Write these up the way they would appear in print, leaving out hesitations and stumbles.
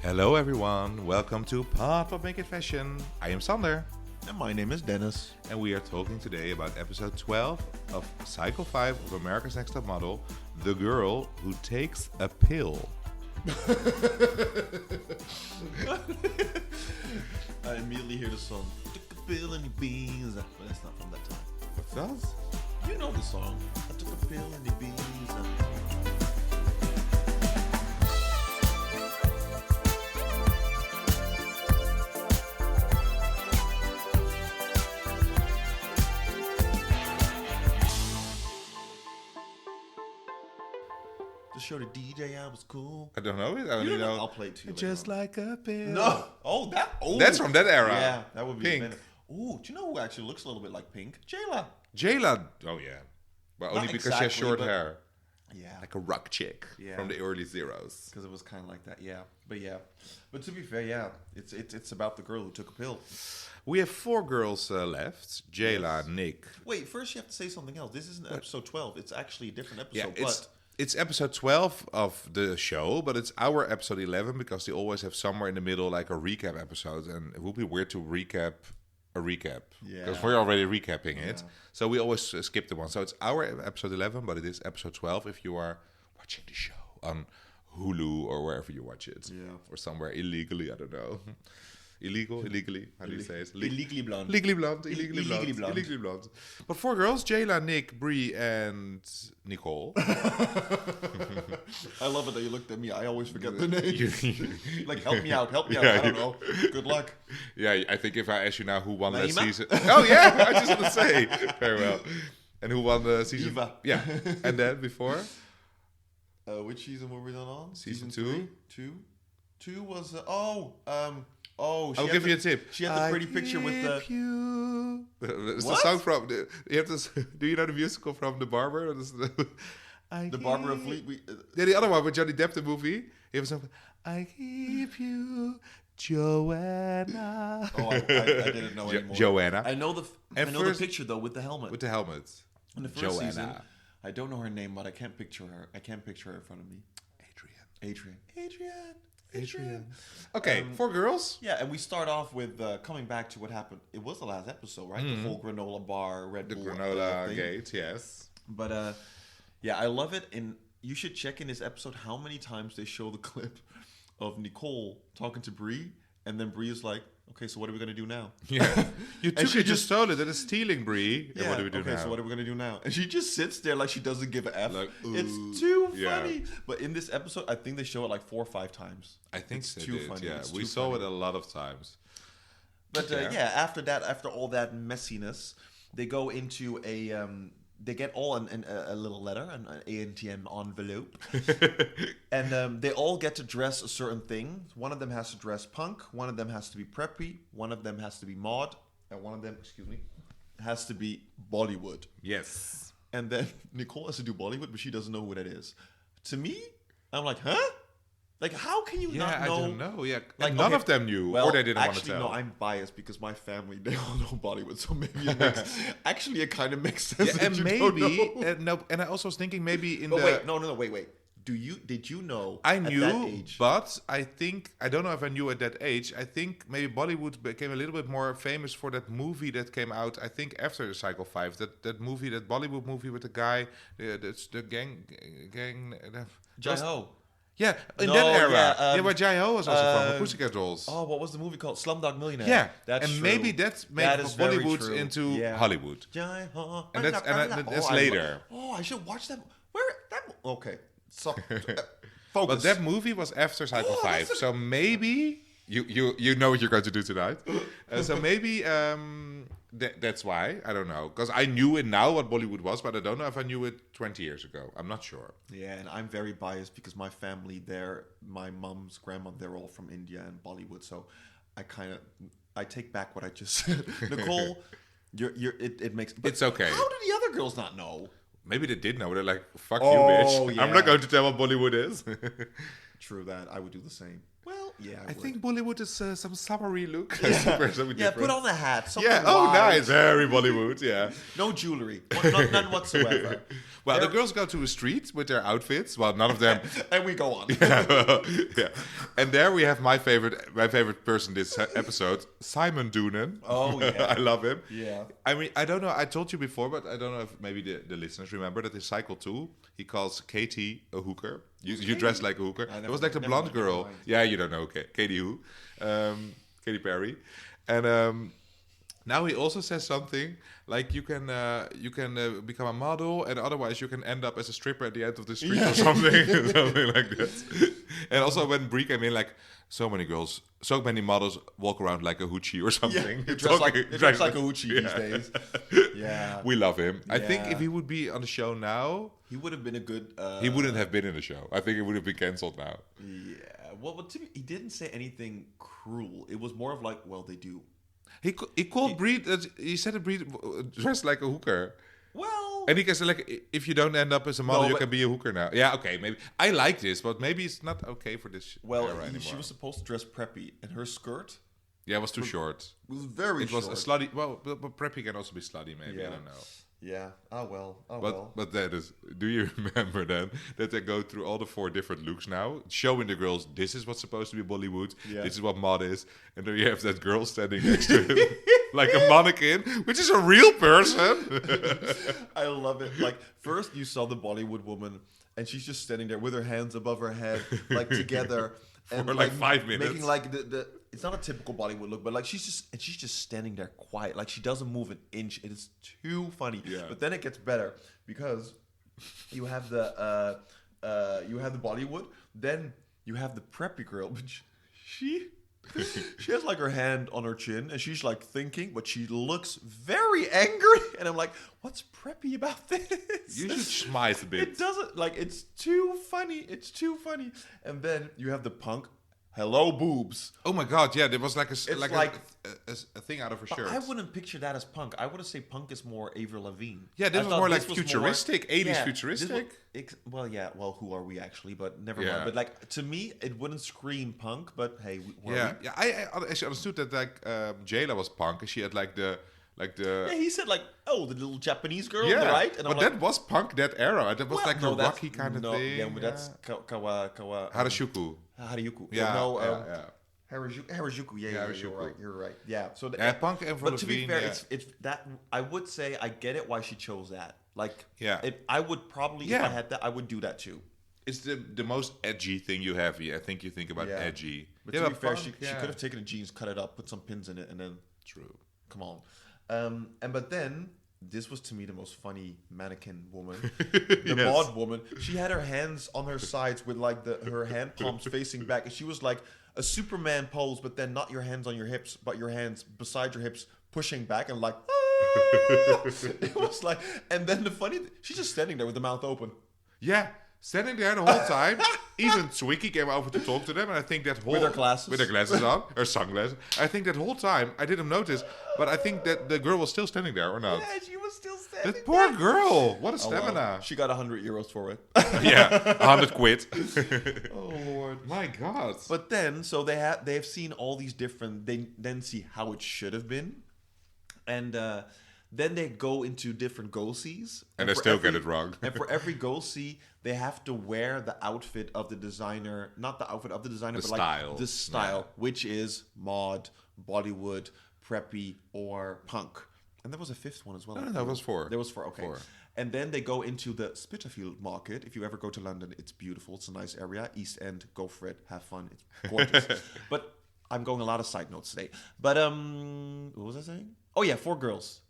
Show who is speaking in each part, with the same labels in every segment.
Speaker 1: Hello everyone, welcome to Pop Up Make It Fashion. I am Sander.
Speaker 2: And my name is Dennis.
Speaker 1: And we are talking today about episode 12 of Cycle 5 of America's Next Top Model, The Girl Who Takes a Pill.
Speaker 2: I immediately hear the song, took a pill and the beans. But that's not from that time.
Speaker 1: What's that?
Speaker 2: You know the song. I took a pill and the beans. To show the DJ I was cool.
Speaker 1: I don't know it. I only know.
Speaker 2: I'll play it to you.
Speaker 1: Just like a pill.
Speaker 2: No. Oh, that. Oh.
Speaker 1: That's from that era.
Speaker 2: Yeah, that would be
Speaker 1: Pink.
Speaker 2: Oh, do you know who actually looks a little bit like Pink? Jayla.
Speaker 1: Jayla. Oh yeah. But only
Speaker 2: Not
Speaker 1: because she has
Speaker 2: exactly,
Speaker 1: short
Speaker 2: but-
Speaker 1: hair.
Speaker 2: Yeah.
Speaker 1: Like a rock chick from the early zeros.
Speaker 2: Because it was kind of like that, yeah. But to be fair, yeah, it's about the girl who took a pill.
Speaker 1: We have 4 girls left. Jayla,
Speaker 2: Yes.
Speaker 1: Nick.
Speaker 2: Wait, first you have to say something else. This isn't episode 12. It's actually a different
Speaker 1: Yeah,
Speaker 2: episode.
Speaker 1: it's episode 12 of the show, but it's our episode 11 because they always have somewhere in the middle like a recap episode, and it would be weird to recap a recap because we're already recapping it.
Speaker 2: Yeah.
Speaker 1: So we always skip the one. So it's our episode 11, but it is episode 12 if you are watching the show on Hulu or wherever you watch it.
Speaker 2: Yeah.
Speaker 1: Or somewhere illegally, I don't know. Illegally, how do you say it?
Speaker 2: Illegally blonde.
Speaker 1: Illegally blonde. But 4 girls, Jayla, Nick, Bre and Nicole.
Speaker 2: I love it that you looked at me. I always forget the name. Like, help me out.
Speaker 1: Yeah,
Speaker 2: I don't know. Good luck.
Speaker 1: Yeah, I think if I ask you now who won that
Speaker 2: Naima?
Speaker 1: season... Oh, yeah, I just want to say. Very well. And who won the season...
Speaker 2: Eva.
Speaker 1: Yeah, and then before?
Speaker 2: Which season were we done on?
Speaker 1: Season 2.
Speaker 2: 2 was...
Speaker 1: I'll give you a tip.
Speaker 2: She had the pretty picture with the...
Speaker 1: It's the
Speaker 2: What?
Speaker 1: song from... You have to, do you know the musical from The Barber?
Speaker 2: The Barber of Fleet...
Speaker 1: Yeah, the other one with Johnny Depp, the movie. He have a song. I give you Joanna.
Speaker 2: Oh, I didn't know anymore.
Speaker 1: Joanna.
Speaker 2: I know the
Speaker 1: first-
Speaker 2: picture though with the helmet.
Speaker 1: With the helmet.
Speaker 2: In the first
Speaker 1: Joanna.
Speaker 2: season, I don't know her name, but I can't picture her. I can't picture her in front of me. Adrian.
Speaker 1: Okay, 4 girls.
Speaker 2: Yeah, and we start off with coming back to what happened. It was the last episode, right? The whole granola bar, Red
Speaker 1: The
Speaker 2: Bull,
Speaker 1: granola
Speaker 2: thing.
Speaker 1: gate, yes.
Speaker 2: But yeah, I love it. And you should check in this episode how many times they show the clip of Nicole talking to Bre, and then Bre is like, "Okay, so what are we gonna do now?"
Speaker 1: Yeah. You
Speaker 2: And
Speaker 1: took
Speaker 2: she
Speaker 1: it, you
Speaker 2: just-
Speaker 1: stole it. That is stealing, Bre.
Speaker 2: Yeah,
Speaker 1: What do we do
Speaker 2: okay,
Speaker 1: now?
Speaker 2: so what are we gonna do now? And she just sits there like she doesn't give a F.
Speaker 1: Like,
Speaker 2: it's too
Speaker 1: yeah.
Speaker 2: funny. But in this episode, I think they show it like 4 or 5 times.
Speaker 1: I think
Speaker 2: it's
Speaker 1: they
Speaker 2: too
Speaker 1: did,
Speaker 2: funny.
Speaker 1: yeah.
Speaker 2: It's
Speaker 1: We
Speaker 2: too
Speaker 1: saw
Speaker 2: funny.
Speaker 1: it a lot of times.
Speaker 2: But
Speaker 1: Yeah.
Speaker 2: yeah, after all that messiness, they go into they get all a little letter, an ANTM envelope, and they all get to dress a certain thing. One of them has to dress punk, one of them has to be preppy, one of them has to be mod, and one of them, has to be Bollywood.
Speaker 1: Yes.
Speaker 2: And then Nicole has to do Bollywood, but she doesn't know who that is. To me, I'm like, huh? Like, how can you
Speaker 1: Yeah,
Speaker 2: not
Speaker 1: I
Speaker 2: know?
Speaker 1: don't know. Yeah,
Speaker 2: Like,
Speaker 1: and none
Speaker 2: okay,
Speaker 1: of them knew,
Speaker 2: well,
Speaker 1: or they didn't want to
Speaker 2: actually,
Speaker 1: tell.
Speaker 2: no, I'm biased because my family, they all know Bollywood, so maybe it makes, actually it kind of makes sense.
Speaker 1: Yeah,
Speaker 2: that
Speaker 1: and
Speaker 2: you
Speaker 1: maybe,
Speaker 2: don't know.
Speaker 1: and I also was thinking maybe in
Speaker 2: But
Speaker 1: the.
Speaker 2: wait. Did you know?
Speaker 1: I
Speaker 2: at
Speaker 1: knew,
Speaker 2: that age?
Speaker 1: but I don't know if I knew at that age. I think maybe Bollywood became a little bit more famous for that movie that came out, I think, after the Cycle 5. That movie, that Bollywood movie with the guy, the gang.
Speaker 2: Jai Ho.
Speaker 1: Yeah, in
Speaker 2: No,
Speaker 1: that era.
Speaker 2: yeah,
Speaker 1: Where Jai Ho was also from, the Pussycat Dolls.
Speaker 2: Oh, what was the movie called? Slumdog Millionaire.
Speaker 1: Yeah,
Speaker 2: that's
Speaker 1: and
Speaker 2: true.
Speaker 1: maybe that made
Speaker 2: That is very
Speaker 1: Bollywood
Speaker 2: true.
Speaker 1: into
Speaker 2: Yeah.
Speaker 1: Hollywood.
Speaker 2: Jai Ho.
Speaker 1: And that's later.
Speaker 2: I should watch that. Where that? Okay, so focus.
Speaker 1: But that movie was after Cycle 5, so maybe you know what you're going to do tonight. So maybe that's why. I don't know, because I knew it now what Bollywood was, but I don't know if I knew it 20 years ago. I'm not sure.
Speaker 2: Yeah, and I'm very biased because my family there, my mom's grandma, they're all from India and Bollywood. So I take back what I just said. Nicole, it makes. But
Speaker 1: It's okay.
Speaker 2: How did the other girls not know?
Speaker 1: Maybe they did know. They're like, fuck
Speaker 2: Oh,
Speaker 1: you, bitch.
Speaker 2: yeah.
Speaker 1: I'm not going to tell what Bollywood is.
Speaker 2: True that. I would do the same. Well, Yeah,
Speaker 1: I think Bollywood is some summery look.
Speaker 2: Yeah, put on a hat.
Speaker 1: Yeah, nice. Very Bollywood, yeah.
Speaker 2: No jewelry. None whatsoever.
Speaker 1: Well, the girls go to a street with their outfits. Well, none of them.
Speaker 2: And we go on.
Speaker 1: Yeah. And there we have my favorite person this episode, Simon Doonan.
Speaker 2: Oh, yeah.
Speaker 1: I love him.
Speaker 2: Yeah.
Speaker 1: I mean, I don't know. I told you before, but I don't know if maybe the listeners remember that in Cycle 2, he calls Katie a hooker. You dress like a hooker. It was like the blonde girl. Yeah, you don't know. Katie who? Katy Perry. And now he also says something like you can become a model, and otherwise you can end up as a stripper at the end of the street or something, something like that. And also when Brie came in, like so many models walk around like a hoochie or something.
Speaker 2: Yeah, they dress like a hoochie these days. Yeah,
Speaker 1: we love him. I think if he would be on the show now,
Speaker 2: he would have been a good.
Speaker 1: He wouldn't have been in the show. I think it would have been cancelled now.
Speaker 2: Yeah, well, but he didn't say anything cruel. It was more of like, well, they do.
Speaker 1: He called Brie. He said Brie dressed like a hooker.
Speaker 2: Well,
Speaker 1: and he can say like, if you don't end up as a model, you can be a hooker now. Yeah, okay, maybe I like this, but maybe it's not okay for this.
Speaker 2: Well, she was supposed to dress preppy, and her skirt.
Speaker 1: Yeah, it was too short.
Speaker 2: It was very short.
Speaker 1: It was a slutty. Well, but preppy can also be slutty, maybe.
Speaker 2: Yeah.
Speaker 1: I don't know.
Speaker 2: Yeah. Oh well.
Speaker 1: But that is. Do you remember then that they go through all the 4 different looks now, showing the girls this is what's supposed to be Bollywood. Yeah. This is what mod is, and then you have that girl standing next to him like a mannequin, which is a real person.
Speaker 2: I love it. Like first you saw the Bollywood woman, and she's just standing there with her hands above her head, like together, and
Speaker 1: for like 5 minutes,
Speaker 2: making like the. It's not a typical Bollywood look, but like she's just standing there quiet, like she doesn't move an inch. It is too funny. Yeah. But then it gets better because you have the Bollywood, then you have the preppy girl, which she has like her hand on her chin and she's like thinking, but she looks very angry. And I'm like, what's preppy about this?
Speaker 1: You should smile a bit.
Speaker 2: It doesn't like it's too funny. It's too funny. And then you have the punk. Hello, boobs.
Speaker 1: Oh my God! Yeah, there was like a thing out of her shirt.
Speaker 2: I wouldn't picture that as punk. I would have say punk is more Avril Lavigne.
Speaker 1: Yeah, this was more like futuristic, 80s futuristic.
Speaker 2: Well, who are we actually? But never mind. But like to me, it wouldn't scream punk. But hey,
Speaker 1: I actually understood that like Jayla was punk, and she had like the.
Speaker 2: Yeah, he said like, oh, the little Japanese girl, right? And
Speaker 1: but that was punk that era. That was like a rocky kind of thing.
Speaker 2: Yeah, but that's
Speaker 1: Harashuku.
Speaker 2: Yeah, Harajuku. Yeah, you're right. Yeah, so
Speaker 1: punk and
Speaker 2: but to be fair, it's that I would say I get it why she chose that. Like, I would probably if I had that, I would do that too.
Speaker 1: It's the most edgy thing you have here. I think you think about edgy.
Speaker 2: But to be fair, she could have taken the jeans, cut it up, put some pins in it, and then come on. But then this was to me the most funny mannequin woman, the mod woman. She had her hands on her sides with like her hand palms facing back, and she was like a Superman pose, but then not your hands on your hips, but your hands beside your hips pushing back, and like it was like. And then the funny, she's just standing there with the mouth open.
Speaker 1: Yeah. Standing there the whole time. Even Twiki came over to talk to them, and I think that whole...
Speaker 2: With her glasses
Speaker 1: on, her sunglasses. I think that whole time, I didn't notice, but I think that the girl was still standing there, or not?
Speaker 2: Yeah, she was still standing
Speaker 1: That poor girl! What a stamina.
Speaker 2: Well, she got 100 euros for it.
Speaker 1: Yeah, 100 quid.
Speaker 2: Oh, Lord.
Speaker 1: My God.
Speaker 2: But then, so they've seen all these different... They then see how it should have been. And... then they go into different go-sees.
Speaker 1: And they still get it wrong.
Speaker 2: And for every go-see, they have to wear the outfit of the designer. Not the outfit of the designer, but
Speaker 1: style.
Speaker 2: Like the style, which is mod, Bollywood, preppy, or punk. And there was a fifth one as well.
Speaker 1: No, that was 4.
Speaker 2: There was 4, okay. 4. And then they go into the Spitalfield market. If you ever go to London, it's beautiful. It's a nice area. East End, go for it. Have fun. It's gorgeous. But I'm going a lot of side notes today. But, what was I saying? Oh, yeah, 4 girls.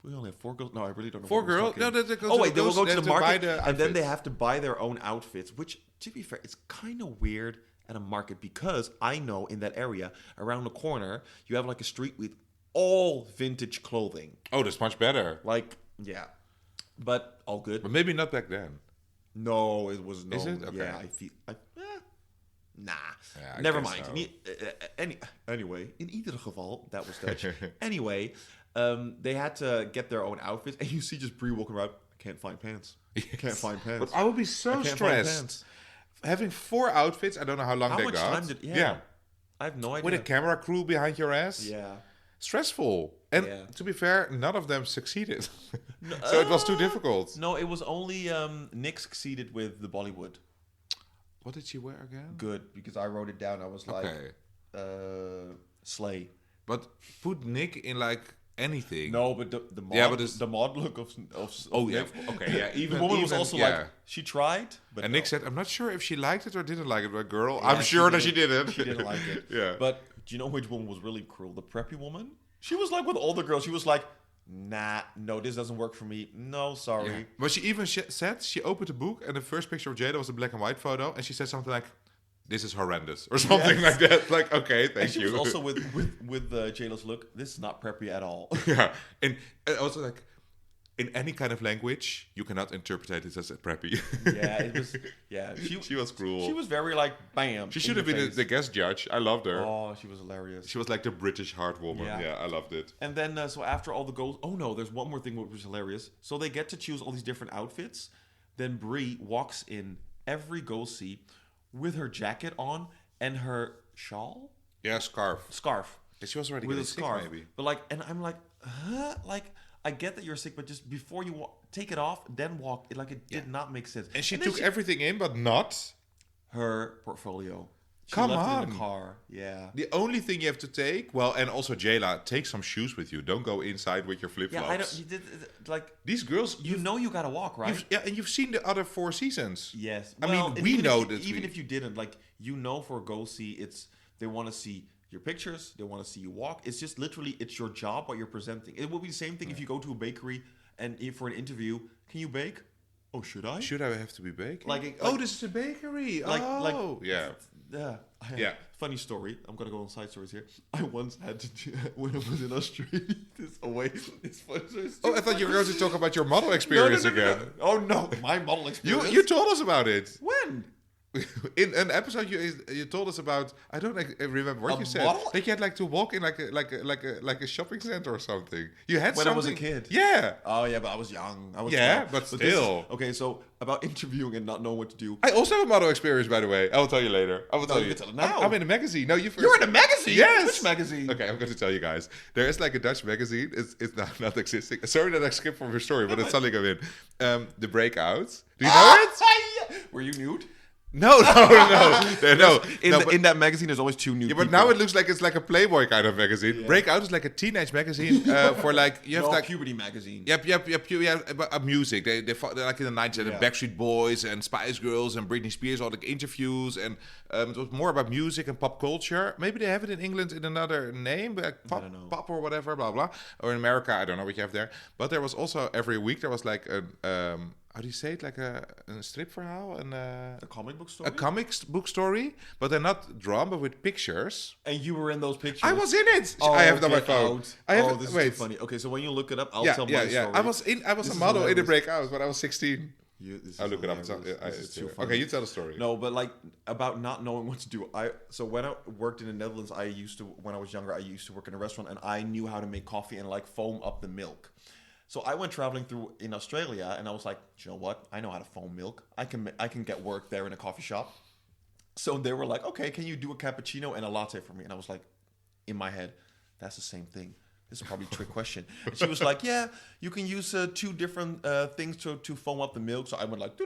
Speaker 2: We only have 4 girls. No, I really don't know.
Speaker 1: 4 girls? No,
Speaker 2: they will go to the market, and then they have to buy their own outfits. Which, to be fair, it's kind of weird at a market because I know in that area around the corner you have like a street with all vintage clothing.
Speaker 1: Oh, that's much better.
Speaker 2: Like, yeah, but all good.
Speaker 1: But maybe not back then.
Speaker 2: No, it was no.
Speaker 1: Is it? Okay.
Speaker 2: Yeah, I feel. Nah,
Speaker 1: yeah,
Speaker 2: never mind. So. Anyway, in ieder geval, that was Dutch. Anyway. They had to get their own outfits, and you see just Brie walking around. I can't find pants. Can't find pants.
Speaker 1: But I would be so stressed. Having 4 outfits, I don't know how long they got.
Speaker 2: Time did? Yeah. I have no idea.
Speaker 1: with a camera crew behind your ass.
Speaker 2: Yeah.
Speaker 1: Stressful. And to be fair, none of them succeeded. So it was too difficult.
Speaker 2: No, it was only Nick succeeded with the Bollywood.
Speaker 1: What did she wear again?
Speaker 2: Good, because I wrote it down. I was like, slay.
Speaker 1: But put Nick in like anything.
Speaker 2: No, but the mod,
Speaker 1: but
Speaker 2: the mod look of
Speaker 1: oh
Speaker 2: Nick.
Speaker 1: yeah, okay, yeah. Even
Speaker 2: the woman was
Speaker 1: even,
Speaker 2: also
Speaker 1: yeah.
Speaker 2: like, she tried, but
Speaker 1: and
Speaker 2: no.
Speaker 1: Nick said, "I'm not sure if she liked it or didn't like it." But girl,
Speaker 2: Yeah,
Speaker 1: I'm sure that she didn't.
Speaker 2: She didn't like it.
Speaker 1: Yeah.
Speaker 2: But do you know which woman was really cruel? The preppy woman. She was like with all the girls. She was like, nah, no, this doesn't work for me. No, sorry.
Speaker 1: Yeah. But she even said she opened the book and the first picture of Jayla was a black and white photo, and she said something like, "This is horrendous" or something like that. Like, okay, thank
Speaker 2: and she
Speaker 1: you.
Speaker 2: was also with Jayla's look. This is not preppy at all.
Speaker 1: Yeah, and also like in any kind of language, you cannot interpret it as preppy.
Speaker 2: Yeah, it was. Yeah,
Speaker 1: she was cruel.
Speaker 2: She was very like bam.
Speaker 1: She should have been the guest judge. I loved her.
Speaker 2: Oh, she was hilarious.
Speaker 1: She was like the British heart woman. Yeah, I loved it.
Speaker 2: And then so after all the goals, oh no, there's one more thing which was hilarious. So they get to choose all these different outfits. Then Bre walks in every go see with her jacket on and her shawl.
Speaker 1: Yeah, scarf. She was already
Speaker 2: with a
Speaker 1: getting sick,
Speaker 2: scarf.
Speaker 1: maybe.
Speaker 2: But like, and I'm like, huh? Like, I get that you're sick, but just before you take it off, then walk. It did not make sense.
Speaker 1: And she took everything in, but not
Speaker 2: her portfolio. She
Speaker 1: Come
Speaker 2: left
Speaker 1: on.
Speaker 2: it in the car. Yeah.
Speaker 1: The only thing you have to take, well, and also Jayla, take some shoes with you. Don't go inside with your flip flops.
Speaker 2: Yeah, I don't. You did like
Speaker 1: these girls.
Speaker 2: You know you gotta walk, right?
Speaker 1: And you've seen the other 4 seasons.
Speaker 2: Yes.
Speaker 1: I mean, we know that.
Speaker 2: Even if you didn't, like, you know, for a go see, it's they want to see your pictures. They want to see you walk. It's just literally, it's your job what you're presenting. It will be the same thing if you go to a bakery and if for an interview, can you bake? Oh, should I?
Speaker 1: Should I have to be baking?
Speaker 2: Like
Speaker 1: this is a bakery. Yeah.
Speaker 2: Yeah. Funny story. I'm gonna go on side stories here. I once had to when I was in Australia. This funny story.
Speaker 1: Oh, I thought you were going to talk about your model experience again.
Speaker 2: No. Oh no, my model experience.
Speaker 1: You told us about it.
Speaker 2: When?
Speaker 1: In an episode, you told us about, I don't remember what you said.
Speaker 2: Model?
Speaker 1: That you had like to walk in like a shopping center or something. You had
Speaker 2: when
Speaker 1: something.
Speaker 2: I was a kid.
Speaker 1: Yeah.
Speaker 2: Oh yeah, but I was young. I was 12.
Speaker 1: but still.
Speaker 2: Okay, so about interviewing and not knowing what to do.
Speaker 1: I also have a model experience, by the way. I will tell you later. I will tell you.
Speaker 2: You can tell it now.
Speaker 1: I'm in a magazine. No, you first.
Speaker 2: You're in a magazine?
Speaker 1: Yes.
Speaker 2: Which magazine?
Speaker 1: Okay, I'm going to tell you guys. There is like a Dutch magazine. It's not existing. Sorry that I skipped from your story, but it's something I'm in. The Breakout. Do you know it?
Speaker 2: Were you nude?
Speaker 1: No.
Speaker 2: In that magazine, there's always 2 nude
Speaker 1: Yeah, but
Speaker 2: people.
Speaker 1: now it looks like it's like a Playboy kind of magazine.
Speaker 2: Yeah.
Speaker 1: Breakout is like a teenage magazine for like you have
Speaker 2: no,
Speaker 1: like
Speaker 2: puberty magazine.
Speaker 1: Yep. Music. They're like in the 90s, the Backstreet Boys and Spice Girls and Britney Spears, all the interviews, and it was more about music and pop culture. Maybe they have it in England in another name, like pop or whatever, blah blah. Or in America, I don't know what you have there. But there was also every week there was like a how do you say it? Like a stripverhaal and
Speaker 2: a comic book story.
Speaker 1: A comic book story, but they're not drawn, but with pictures.
Speaker 2: And you were in those pictures.
Speaker 1: I was in it.
Speaker 2: Oh,
Speaker 1: I have it on my phone.
Speaker 2: This is too funny. Okay, so when you look it up, I'll tell my story.
Speaker 1: I was a model in the Breakout when I was 16. I'll look it up.
Speaker 2: It's too funny.
Speaker 1: Okay, you tell the story.
Speaker 2: No, but like about not knowing what to do. So when I worked in the Netherlands, when I was younger, I used to work in a restaurant, and I knew how to make coffee and like foam up the milk. So I went traveling through in Australia, and I was like, you know what? I know how to foam milk. I can get work there in a coffee shop. So they were like, okay, can you do a cappuccino and a latte for me? And I was like, in my head, that's the same thing. This is probably a trick question. And she was like, yeah, you can use 2 different things to foam up the milk. So I went like,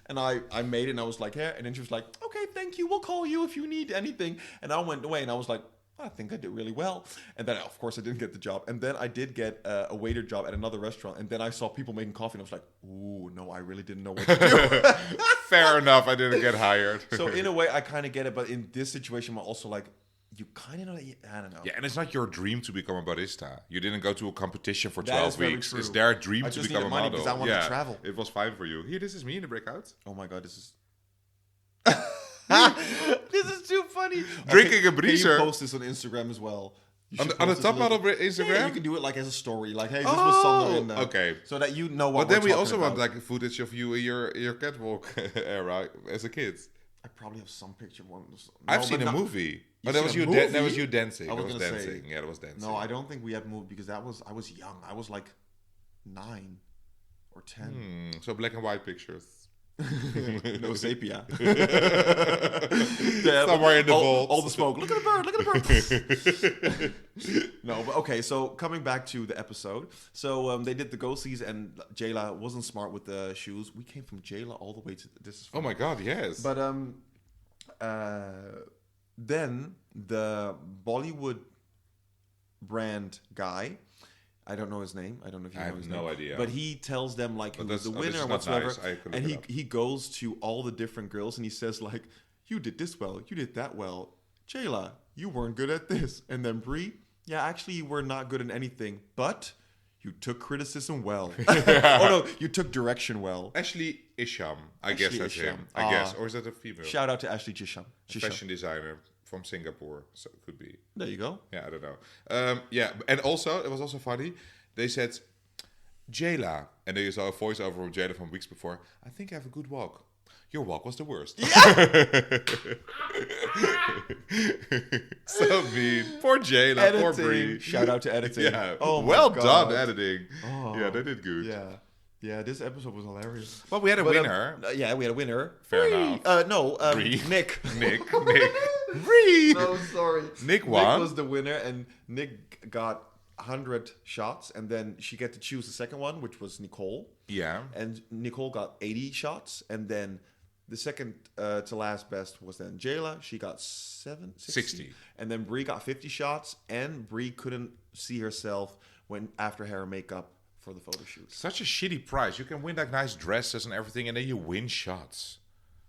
Speaker 2: and I made it, and I was like, yeah. And then she was like, okay, thank you. We'll call you if you need anything. And I went away, and I was like, I think I did really well. And then, of course, I didn't get the job. And then I did get a waiter job at another restaurant. And then I saw people making coffee, and I was like, ooh, no, I really didn't know what to do.
Speaker 1: Fair enough. I didn't get hired.
Speaker 2: So in a way, I kind of get it. But in this situation, I'm also like, you kind of know. I don't know.
Speaker 1: Yeah, and it's not your dream to become a barista. You didn't go to a competition for
Speaker 2: That
Speaker 1: 12
Speaker 2: is very
Speaker 1: weeks.
Speaker 2: true.
Speaker 1: It's their dream
Speaker 2: I
Speaker 1: to
Speaker 2: just
Speaker 1: become a
Speaker 2: needed money
Speaker 1: model.
Speaker 2: because I wanted to travel.
Speaker 1: It was fine for you. Here, this is me in the Breakout.
Speaker 2: Oh my god, this is this is too funny.
Speaker 1: Drinking a
Speaker 2: Can
Speaker 1: breezer.
Speaker 2: you post this on Instagram as well?
Speaker 1: On the top model Instagram?
Speaker 2: Yeah, you can do it like as a story. Like, hey, this was Sander in
Speaker 1: okay.
Speaker 2: So that you know what
Speaker 1: But then we
Speaker 2: we're
Speaker 1: also
Speaker 2: talking
Speaker 1: want
Speaker 2: about.
Speaker 1: like footage of you in your catwalk era as a kid.
Speaker 2: I probably have some picture.
Speaker 1: I've seen a movie.
Speaker 2: You've
Speaker 1: But that
Speaker 2: seen
Speaker 1: was
Speaker 2: a
Speaker 1: you.
Speaker 2: movie?
Speaker 1: That was you dancing.
Speaker 2: I was
Speaker 1: That was
Speaker 2: gonna
Speaker 1: dancing.
Speaker 2: say-
Speaker 1: Yeah, that was dancing.
Speaker 2: No, I don't think we had moved because I was young. I was like 9 or 10.
Speaker 1: So black and white pictures.
Speaker 2: No sepia.
Speaker 1: Somewhere in the vault.
Speaker 2: All the smoke. Look at the bird. Look at the bird. No, but okay. So coming back to the episode. So they did the ghosties, and Jayla wasn't smart with the shoes. We came from Jayla all the way to this. Is
Speaker 1: Oh my god, yes.
Speaker 2: But then the Bollywood brand guy. I don't know his name. I don't know if you know his name.
Speaker 1: I have no idea.
Speaker 2: But he tells them like who's the winner and
Speaker 1: not
Speaker 2: whatsoever.
Speaker 1: nice. I could
Speaker 2: And
Speaker 1: look it up.
Speaker 2: he goes to all the different girls and he says like, you did this well, you did that well. Jayla, you weren't good at this. And then Bre, yeah, actually you were not good at anything, but you took criticism well. Oh no, you took direction well.
Speaker 1: Ashley Isham, I guess that's
Speaker 2: Isham.
Speaker 1: him. I guess, or is that a female?
Speaker 2: Shout out to Ashley Chisham.
Speaker 1: Fashion designer from Singapore, so it could be.
Speaker 2: There you go.
Speaker 1: Yeah, I don't know. Yeah, and also it was also funny. They said, Jayla, and they saw a voiceover of Jayla from weeks before. I think I have a good walk. Your walk was the worst. Yeah. So mean. Poor Jayla, poor Bre.
Speaker 2: Shout out to editing.
Speaker 1: Yeah.
Speaker 2: Oh,
Speaker 1: well
Speaker 2: my
Speaker 1: done,
Speaker 2: God.
Speaker 1: editing.
Speaker 2: Oh.
Speaker 1: Yeah, they did good.
Speaker 2: Yeah. Yeah, this episode was hilarious.
Speaker 1: Well, we had a
Speaker 2: But,
Speaker 1: winner.
Speaker 2: Yeah, we had a winner.
Speaker 1: Fair enough.
Speaker 2: No,
Speaker 1: Bre.
Speaker 2: Nick.
Speaker 1: Nick. Bre.
Speaker 2: No, sorry.
Speaker 1: Nick won.
Speaker 2: Nick was the winner, and Nick got 100 shots, and then she get to choose the second one, which was Nicole.
Speaker 1: Yeah.
Speaker 2: And Nicole got 80 shots, and then the second to last best was then Jayla. She got 60. And then Bre got 50 shots, and Bre couldn't see herself after hair and makeup for the photo shoot.
Speaker 1: Such a shitty prize. You can win like nice dresses and everything, and then you win shots.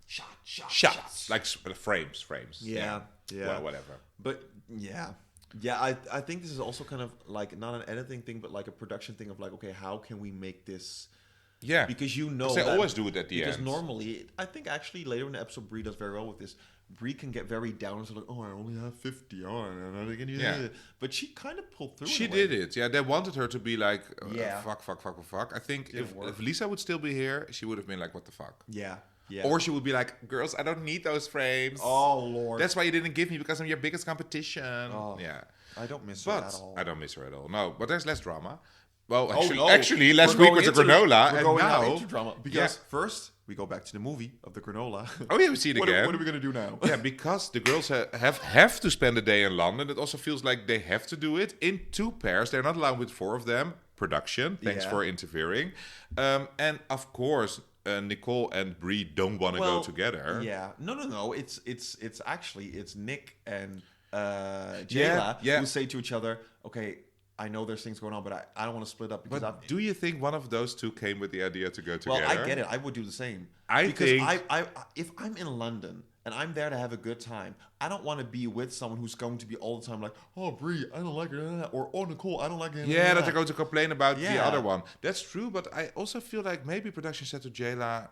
Speaker 1: Shots. Like frames.
Speaker 2: Yeah.
Speaker 1: Well, whatever.
Speaker 2: But yeah, I think this is also kind of like not an editing thing, but like a production thing of like, okay, how can we make this?
Speaker 1: Yeah.
Speaker 2: Because you know
Speaker 1: they
Speaker 2: that-
Speaker 1: always do it at the end.
Speaker 2: Because normally, I think actually later in the episode, Bre does very well with this. Bre can get very down and sort of like, oh, I only have 50 on, and I can use it. But she kind of pulled through.
Speaker 1: She
Speaker 2: in a way.
Speaker 1: did it. Yeah, they wanted her to be like,
Speaker 2: Yeah.
Speaker 1: fuck. I think
Speaker 2: Didn't
Speaker 1: if
Speaker 2: work.
Speaker 1: Lisa would still be here, she would have been like, what the fuck?
Speaker 2: Yeah.
Speaker 1: Or she would be like, girls, I don't need those frames.
Speaker 2: Oh Lord,
Speaker 1: That's why you didn't give me, because I'm your biggest competition.
Speaker 2: Oh.
Speaker 1: Yeah.
Speaker 2: I don't miss her
Speaker 1: But
Speaker 2: at all.
Speaker 1: I don't miss her at all. No, but there's less drama. Well,
Speaker 2: no.
Speaker 1: actually, last
Speaker 2: We're
Speaker 1: week
Speaker 2: going
Speaker 1: was the
Speaker 2: into-
Speaker 1: granola,
Speaker 2: We're
Speaker 1: and
Speaker 2: going out
Speaker 1: now,
Speaker 2: into drama because first we go back to the movie of the granola.
Speaker 1: oh yeah, we see it again.
Speaker 2: What are we gonna do now?
Speaker 1: Yeah, because the girls have to spend a day in London. It also feels like they have to do it in 2 pairs. They're not allowed with 4 of them. Production, thanks
Speaker 2: Yeah.
Speaker 1: for interfering. And of course, Nicole and Bre don't want to go together.
Speaker 2: Yeah, no. It's actually Nick and Jayla
Speaker 1: yeah.
Speaker 2: who say to each other, okay, I know there's things going on, but I don't want to split up because
Speaker 1: But do you think one of those two came with the idea to go together?
Speaker 2: well, I get it. I would do the same.
Speaker 1: Because
Speaker 2: I if I'm in London and I'm there to have a good time, I don't want to be with someone who's going to be all the time like, oh, Bre, I don't like her, or oh, Nicole, I don't like her.
Speaker 1: Yeah, that they're going to complain about the
Speaker 2: Yeah.
Speaker 1: other one. That's true, but I also feel like maybe production said to Jayla,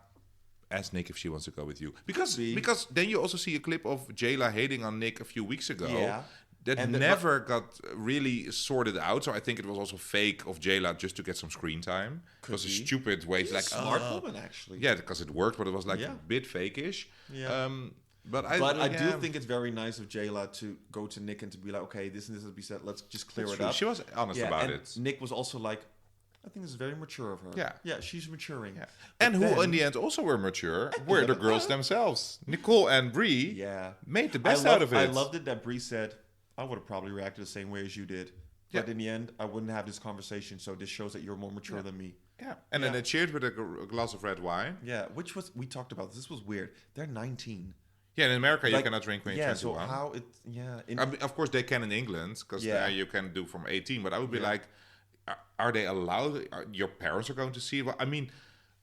Speaker 1: ask Nick if she wants to go with you. Because then you also see a clip of Jayla hating on Nick a few weeks ago.
Speaker 2: Yeah.
Speaker 1: That
Speaker 2: And
Speaker 1: never got really sorted out. So I think it was also fake of Jayla just to get some screen time. It was a
Speaker 2: be.
Speaker 1: stupid way. Like,
Speaker 2: Smart woman, actually.
Speaker 1: yeah, because it worked, but it was like
Speaker 2: Yeah.
Speaker 1: a bit fake-ish.
Speaker 2: Yeah.
Speaker 1: But I
Speaker 2: do think it's very nice of Jayla to go to Nick and to be like, okay, this and this has been said. Let's just clear
Speaker 1: That's
Speaker 2: it
Speaker 1: true.
Speaker 2: up.
Speaker 1: She was honest about
Speaker 2: and
Speaker 1: it.
Speaker 2: Nick was also like, I think this is very mature of her.
Speaker 1: Yeah.
Speaker 2: Yeah, she's maturing.
Speaker 1: Yeah.
Speaker 2: But
Speaker 1: And who
Speaker 2: then-
Speaker 1: in the end also were mature were the girls themselves. Nicole and Bre
Speaker 2: Yeah.
Speaker 1: made the best out of it.
Speaker 2: I loved it that Bre said, I would have probably reacted the same way as you did. But
Speaker 1: Yeah.
Speaker 2: in the end, I wouldn't have this conversation. So this shows that you're more mature than me.
Speaker 1: Yeah, and then they cheered with a glass of red wine.
Speaker 2: Yeah, which was, we talked about this was weird. They're 19.
Speaker 1: Yeah, in America you
Speaker 2: Like,
Speaker 1: cannot drink when you're
Speaker 2: Yeah,
Speaker 1: 21.
Speaker 2: so how it, yeah.
Speaker 1: I mean, of course they can in England, because
Speaker 2: Yeah.
Speaker 1: there you can do from 18. But I would be
Speaker 2: Yeah.
Speaker 1: like, are they allowed? Your parents are going to see? Well, I mean,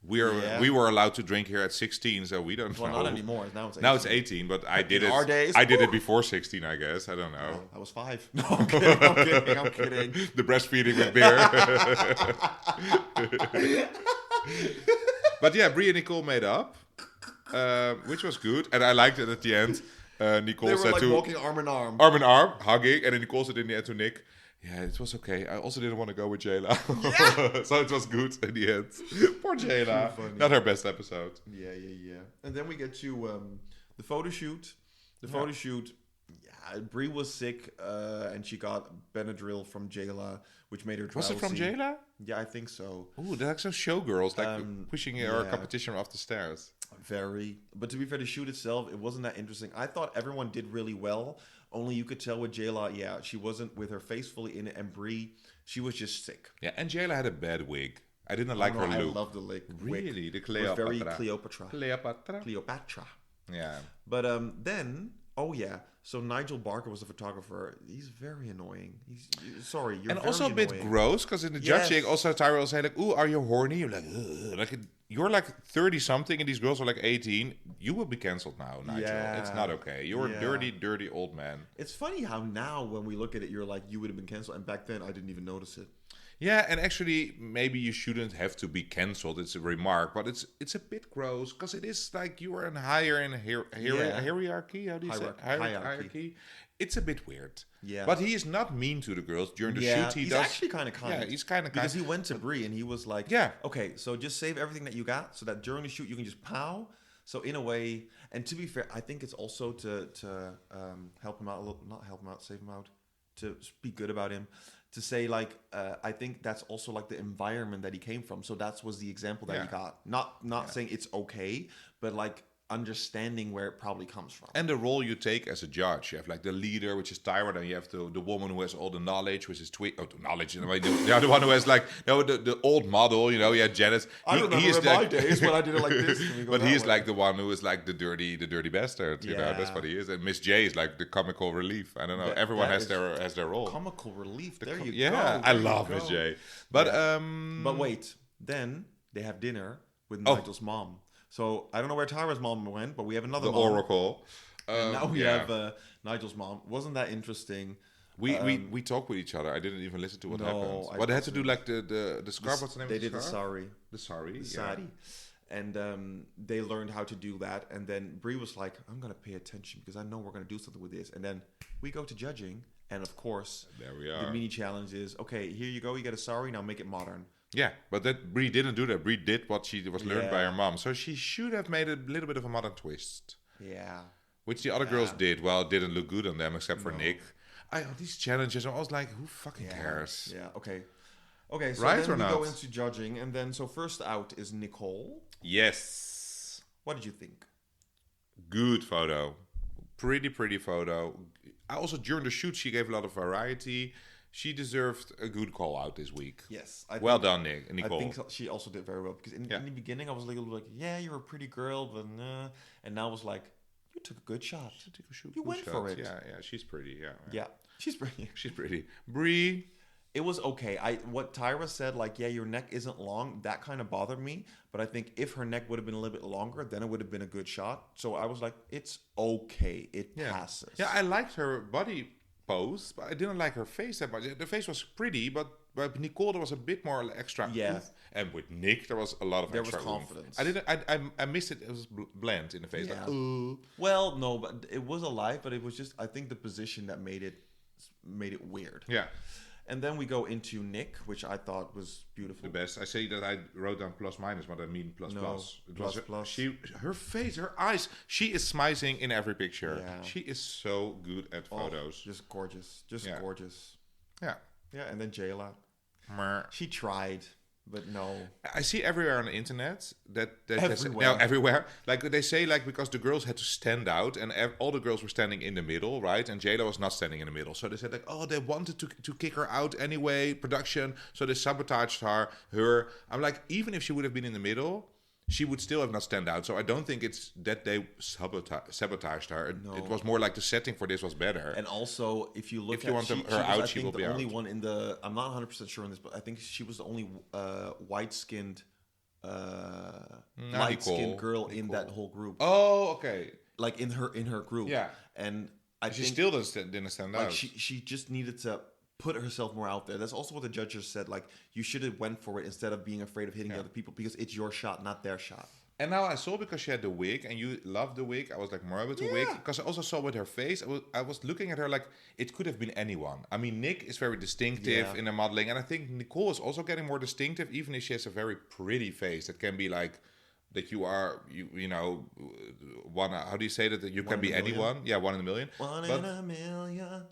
Speaker 1: we
Speaker 2: Yeah.
Speaker 1: were allowed to drink here at 16, so we don't
Speaker 2: Well,
Speaker 1: know.
Speaker 2: not anymore. Now it's 18.
Speaker 1: Now it's 18, but I did
Speaker 2: In
Speaker 1: it.
Speaker 2: our days,
Speaker 1: I did it before 16, I guess. I don't know.
Speaker 2: I was 5. No, I'm kidding. I'm kidding.
Speaker 1: The breastfeeding with beer. But yeah, Bre and Nicole made up, which was good, and I liked it at the end. Nicole
Speaker 2: They were
Speaker 1: said
Speaker 2: like
Speaker 1: to
Speaker 2: walking arm in arm.
Speaker 1: arm in arm, hugging, and then Nicole said in the end to Nick, "Yeah, it was okay. I also didn't want to go with Jayla, so it was good in the end." Poor Jayla,
Speaker 2: funny.
Speaker 1: not her best episode.
Speaker 2: Yeah. And then we get to the photo shoot. The photo shoot, Yeah, Bre was sick, and she got Benadryl from Jayla, which made her drowsy.
Speaker 1: Was it from Jayla?
Speaker 2: Yeah, I think so.
Speaker 1: Ooh, they're like some showgirls, like pushing our
Speaker 2: yeah.
Speaker 1: competition off the stairs.
Speaker 2: Very. But to be fair, the shoot itself, it wasn't that interesting. I thought everyone did really well. Only you could tell with Jayla, yeah, she wasn't with her face fully in it. And Bre, she was just sick.
Speaker 1: Yeah, and Jayla had a bad wig. I didn't like her look.
Speaker 2: I love the wig.
Speaker 1: Really? The
Speaker 2: It
Speaker 1: Cleopatra.
Speaker 2: was very Cleopatra.
Speaker 1: Cleopatra?
Speaker 2: Cleopatra.
Speaker 1: Yeah.
Speaker 2: But then, oh yeah, so Nigel Barker was a photographer. He's very annoying. Sorry, you're
Speaker 1: and
Speaker 2: very
Speaker 1: also a bit
Speaker 2: annoying.
Speaker 1: gross, because in the judging, also Tyra will say like, "Ooh, are you horny?" You're like, ugh. Like you're like 30 something, and these girls are like 18. You will be cancelled now, Nigel.
Speaker 2: Yeah.
Speaker 1: It's not okay. You're a dirty, dirty old man.
Speaker 2: It's funny how now when we look at it, you're like, you would have been cancelled, and back then I didn't even notice it.
Speaker 1: Yeah, and actually, maybe you shouldn't have to be cancelled. It's a remark, but it's a bit gross, because it is like you are in higher in hierarchy. How do you say hierarchy? It's a bit weird.
Speaker 2: Yeah,
Speaker 1: but he is not mean to the girls during the shoot.
Speaker 2: He's actually kind of kind.
Speaker 1: Yeah, he's kind of
Speaker 2: because he went to Bre and he was like,
Speaker 1: yeah,
Speaker 2: okay, so just save everything that you got, so that during the shoot you can just pow. So in a way, and to be fair, I think it's also to help him out a little, not help him out, save him out, to speak good about him. To say like, I think that's also like the environment that he came from. So that was the example that he got. Not saying it's okay, but like understanding where it probably comes from.
Speaker 1: And the role you take as a judge. You have like the leader, which is Tyra, then you have the woman who has all the knowledge, which is the knowledge. The one who has like the old model, Janice.
Speaker 2: I remember in my days when I did it like this.
Speaker 1: But he is like the one who is like the dirty bastard. You know, that's what he is. And Miss J is like the comical relief. I don't know. Everyone has their role.
Speaker 2: Comical relief. There you go.
Speaker 1: Yeah, I love Miss J. But
Speaker 2: but wait, then they have dinner with Nigel's mom. So I don't know where Tyra's mom went, but we have another mom.
Speaker 1: Oracle.
Speaker 2: And now we have Nigel's mom. Wasn't that interesting?
Speaker 1: We talked with each other. I didn't even listen to what happened. But they had to do like the scarf. What's the name?
Speaker 2: They did the sari.
Speaker 1: The sari.
Speaker 2: Sari. And they learned how to do that. And then Bre was like, "I'm gonna pay attention because I know we're gonna do something with this." And then we go to judging, and of course,
Speaker 1: there we are.
Speaker 2: The mini challenge is, okay, here you go. You get a sari. Now make it modern.
Speaker 1: Yeah, but that Bre didn't do that. Bre did what she was learned by her mom. So she should have made a little bit of a modern twist.
Speaker 2: Yeah.
Speaker 1: Which the other girls did. Well, it didn't look good on them, except for Nick. These challenges, I was like, who fucking cares?
Speaker 2: Yeah, okay. Okay, so
Speaker 1: right
Speaker 2: then we go into judging. And then, so first out is Nicole.
Speaker 1: Yes.
Speaker 2: What did you think?
Speaker 1: Good photo. Pretty photo. Also, during the shoot, she gave a lot of variety. She deserved a good call out this week.
Speaker 2: Yes.
Speaker 1: Well done, Nicole.
Speaker 2: I think she also did very well. Because in the beginning, I was like, yeah, you're a pretty girl, but and now I was like, you took a good shot. You went for it.
Speaker 1: Yeah, she's pretty.
Speaker 2: Yeah, she's pretty.
Speaker 1: She's pretty. Bre.
Speaker 2: It was okay. What Tyra said, like, yeah, your neck isn't long, that kind of bothered me. But I think if her neck would have been a little bit longer, then it would have been a good shot. So I was like, it's okay. It passes.
Speaker 1: Yeah, I liked her body pose, but I didn't like her face that much. The face was pretty, but with Nicole there was a bit more extra oomph. And with Nick there was a lot of extra
Speaker 2: confidence.
Speaker 1: I missed it. It was bland in the face.
Speaker 2: Yeah.
Speaker 1: Like,
Speaker 2: well, no, but it was alive, but it was just, I think, the position that made it weird.
Speaker 1: Yeah.
Speaker 2: And then we go into Nick, which I thought was beautiful.
Speaker 1: The best. I say that I wrote down plus minus, but I mean plus plus.
Speaker 2: Plus.
Speaker 1: Her face, her eyes. She is smiling in every picture.
Speaker 2: Yeah.
Speaker 1: She is so good at photos.
Speaker 2: Just gorgeous. Gorgeous.
Speaker 1: Yeah.
Speaker 2: Yeah, and then Jayla. She tried, but no.
Speaker 1: I see everywhere on the internet that
Speaker 2: everywhere.
Speaker 1: Everywhere. Like they say, like because the girls had to stand out, and all the girls were standing in the middle, right? And Jayla was not standing in the middle, so they said like, oh, they wanted to kick her out anyway, production, so they sabotaged her. I'm like, even if she would have been in the middle, she would still have not stand out. So I don't think it's that they sabotaged her. No. It was more like the setting for this was better.
Speaker 2: And also, if you look
Speaker 1: her out, she will be out.
Speaker 2: I think the only one in the, I'm not 100% sure on this, but I think she was the only white-skinned light-skinned girl in that whole group.
Speaker 1: Oh, okay.
Speaker 2: Like in her group.
Speaker 1: Yeah.
Speaker 2: And
Speaker 1: she still didn't stand out.
Speaker 2: She just needed to put herself more out there. That's also what the judges said. Like, you should have went for it instead of being afraid of hitting the other people, because it's your shot, not their shot.
Speaker 1: And now I saw, because she had the wig, and you loved the wig, I was like more with the wig, because I also saw with her face, I was looking at her like it could have been anyone. I mean, Nick is very distinctive in her modeling, and I think Nicole is also getting more distinctive, even if she has a very pretty face that can be like that you are, you know, one. How do you say that you
Speaker 2: One
Speaker 1: can be
Speaker 2: in a million?
Speaker 1: anyone? Yeah, 1 in a million.
Speaker 2: One
Speaker 1: But
Speaker 2: in a million.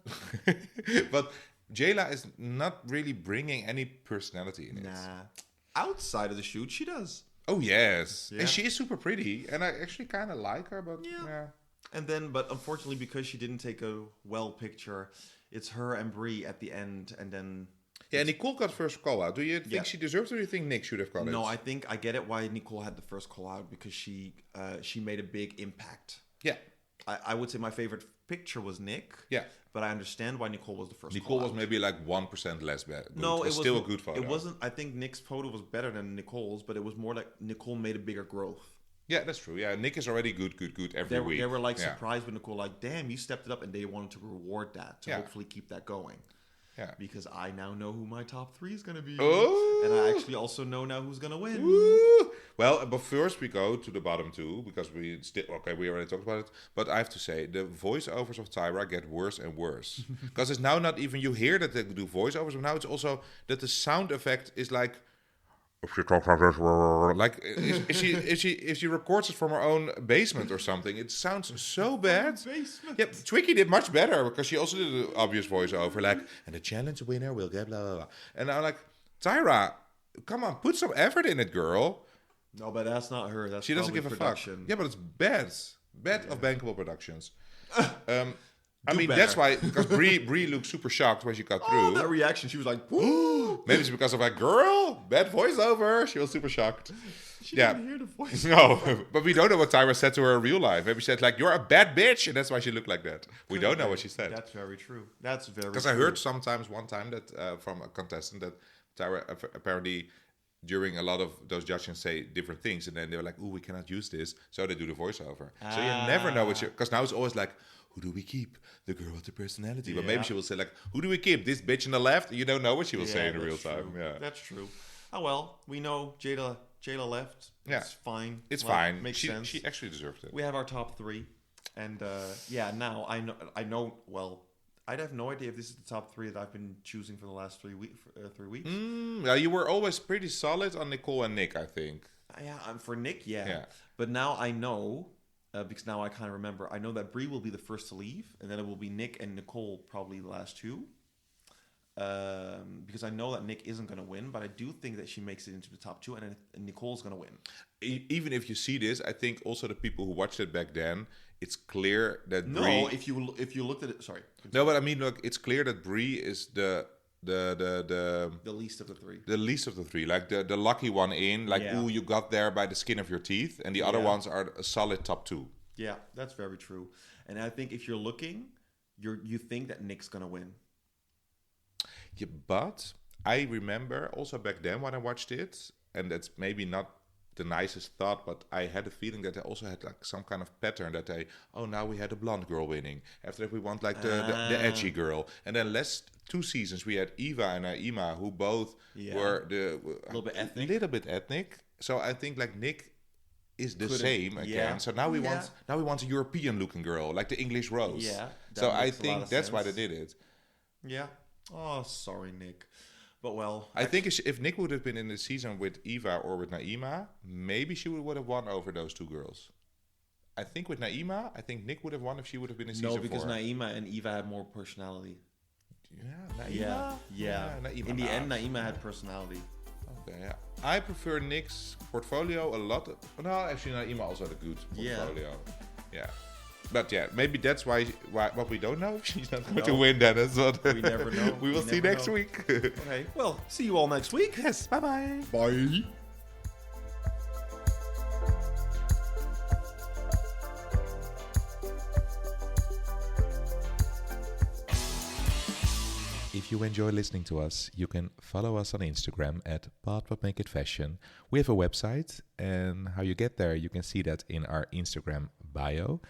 Speaker 1: but Jayla is not really bringing any personality in it.
Speaker 2: Nah. Outside of the shoot, she does.
Speaker 1: Oh yes,
Speaker 2: Yeah.
Speaker 1: and she is super pretty, and I actually kind of like her. But yeah.
Speaker 2: And then, but unfortunately, because she didn't take a well picture, it's her and Bre at the end, and then.
Speaker 1: Yeah, Nicole got first call out. Do you think
Speaker 2: Yeah.
Speaker 1: she deserves it, or do you think Nick should have got it?
Speaker 2: No, I think I get it why Nicole had the first call out, because she made a big impact.
Speaker 1: Yeah,
Speaker 2: I would say my favorite picture was Nick.
Speaker 1: yeah.
Speaker 2: But I understand why Nicole was the first.
Speaker 1: Nicole
Speaker 2: call
Speaker 1: was
Speaker 2: out.
Speaker 1: maybe like 1% less bad.
Speaker 2: No,
Speaker 1: it was still a good photo.
Speaker 2: It wasn't. I think Nick's photo was better than Nicole's, but it was more like Nicole made a bigger growth.
Speaker 1: Yeah, that's true. Yeah, Nick is already good every week.
Speaker 2: They were like
Speaker 1: Yeah.
Speaker 2: surprised with Nicole, like, damn, you stepped it up, and they wanted to reward that to
Speaker 1: Yeah.
Speaker 2: hopefully keep that going.
Speaker 1: Yeah.
Speaker 2: Because I now know who my top 3 is going to be.
Speaker 1: Oh!
Speaker 2: And I actually also know now who's going to win.
Speaker 1: Woo! Well, but first we go to the bottom 2 because we already talked about it. But I have to say, the voiceovers of Tyra get worse and worse. Because it's now not even you hear that they do voiceovers, but now it's also that the sound effect is like. If she talks like this, like if she records it from her own basement or something, it sounds so bad.
Speaker 2: Basement.
Speaker 1: Yeah, Twiggy did much better because she also did an obvious voiceover, like, and the challenge winner will get blah blah blah. And I'm like, Tyra, come on, put some effort in it, girl.
Speaker 2: No, but that's not her. That's
Speaker 1: She doesn't
Speaker 2: probably
Speaker 1: give a
Speaker 2: production.
Speaker 1: fuck. Yeah, but it's bad of bankable productions. I mean,
Speaker 2: better.
Speaker 1: that's why, because Bre looked super shocked when she got
Speaker 2: Oh,
Speaker 1: through.
Speaker 2: that reaction, she was like, "Woo!"
Speaker 1: Maybe it's because of like, girl, bad voiceover. She was super shocked.
Speaker 2: She
Speaker 1: Yeah.
Speaker 2: didn't hear the voice.
Speaker 1: No, but we don't know what Tyra said to her in real life. Maybe she said like, "You're a bad bitch," and that's why she looked like that. We don't know what she said.
Speaker 2: That's very true. That's very
Speaker 1: Because
Speaker 2: true.
Speaker 1: I heard one time that from a contestant that Tyra apparently during a lot of those judges say different things, and then they were like, "Ooh, we cannot use this," so they do the voiceover. So you never know what you. Because now it's always like, who do we keep? The girl with the personality. But maybe
Speaker 2: Yeah.
Speaker 1: she will say like, who do we keep? This bitch on the left? You don't know what she will say in
Speaker 2: that's
Speaker 1: real time.
Speaker 2: true.
Speaker 1: Yeah.
Speaker 2: That's true. Oh well, we know Jayla left.
Speaker 1: Yeah.
Speaker 2: It's fine.
Speaker 1: It's
Speaker 2: Well,
Speaker 1: fine.
Speaker 2: Makes sense.
Speaker 1: She actually deserved it.
Speaker 2: We have our top 3, and now I know. Well, I'd have no idea if this is the top 3 that I've been choosing for the last 3 weeks.
Speaker 1: Yeah, you were always pretty solid on Nicole and Nick, I think.
Speaker 2: Yeah, for Nick, yeah.
Speaker 1: Yeah.
Speaker 2: But now I know, because now I kind of remember. I know that Bre will be the first to leave, and then it will be Nick and Nicole probably the last 2. Because I know that Nick isn't going to win, but I do think that she makes it into the top 2, and Nicole's going to win.
Speaker 1: Even if you see this, I think also the people who watched it back then, it's clear that
Speaker 2: No,
Speaker 1: Bre.
Speaker 2: if you looked at it, sorry,
Speaker 1: No, but I mean, look, it's clear that Bre is the
Speaker 2: least of the 3.
Speaker 1: the least of the 3, like the lucky one in, like,
Speaker 2: Yeah.
Speaker 1: ooh, you got there by the skin of your teeth, and the other
Speaker 2: Yeah.
Speaker 1: ones are a solid top 2.
Speaker 2: Yeah, that's very true. And I think if you're looking, you think that Nick's going to win.
Speaker 1: Yeah, but I remember also back then when I watched it, and that's maybe not the nicest thought, but I had a feeling that they also had like some kind of pattern that now we had a blonde girl winning. After that we want like the edgy girl. And then last 2 seasons we had Eva and Naima, who both were
Speaker 2: A little bit ethnic.
Speaker 1: Little bit ethnic. So I think like Nick is the
Speaker 2: Couldn't-
Speaker 1: same again.
Speaker 2: yeah.
Speaker 1: So now we want a European looking girl, like the English Rose.
Speaker 2: Yeah, that
Speaker 1: So I
Speaker 2: makes a lot
Speaker 1: think
Speaker 2: of
Speaker 1: that's why they
Speaker 2: sense.
Speaker 1: did it.
Speaker 2: Yeah. Oh, sorry, Nick. But well,
Speaker 1: I think if Nick would have been in the season with Eva or with Naima, maybe she would have won over those 2 girls. I think with Naima, I think Nick would have won if she would have been in season 4.
Speaker 2: no, because Naima and Eva had more personality.
Speaker 1: Yeah, Naima.
Speaker 2: Yeah.
Speaker 1: Naima.
Speaker 2: In the end, Naima had personality.
Speaker 1: Okay, yeah. I prefer Nick's portfolio a lot. No, actually, Naima also had a good portfolio. Yeah. But yeah, maybe that's why what we don't know. She's not going to win, Dennis. But
Speaker 2: We never know.
Speaker 1: we will see
Speaker 2: never
Speaker 1: next
Speaker 2: know.
Speaker 1: week.
Speaker 2: Okay. Well, see you all next week.
Speaker 1: Yes, bye-bye.
Speaker 2: Bye.
Speaker 1: If you enjoy listening to us, you can follow us on Instagram at @ButWhatMakeItFashion. We have a website, and how you get there, you can see that in our Instagram bio.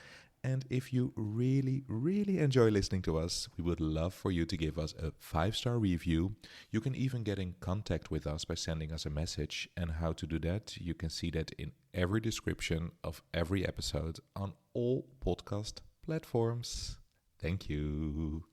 Speaker 1: And if you really, really enjoy listening to us, we would love for you to give us a 5-star review. You can even get in contact with us by sending us a message. And how to do that, you can see that in every description of every episode on all podcast platforms. Thank you.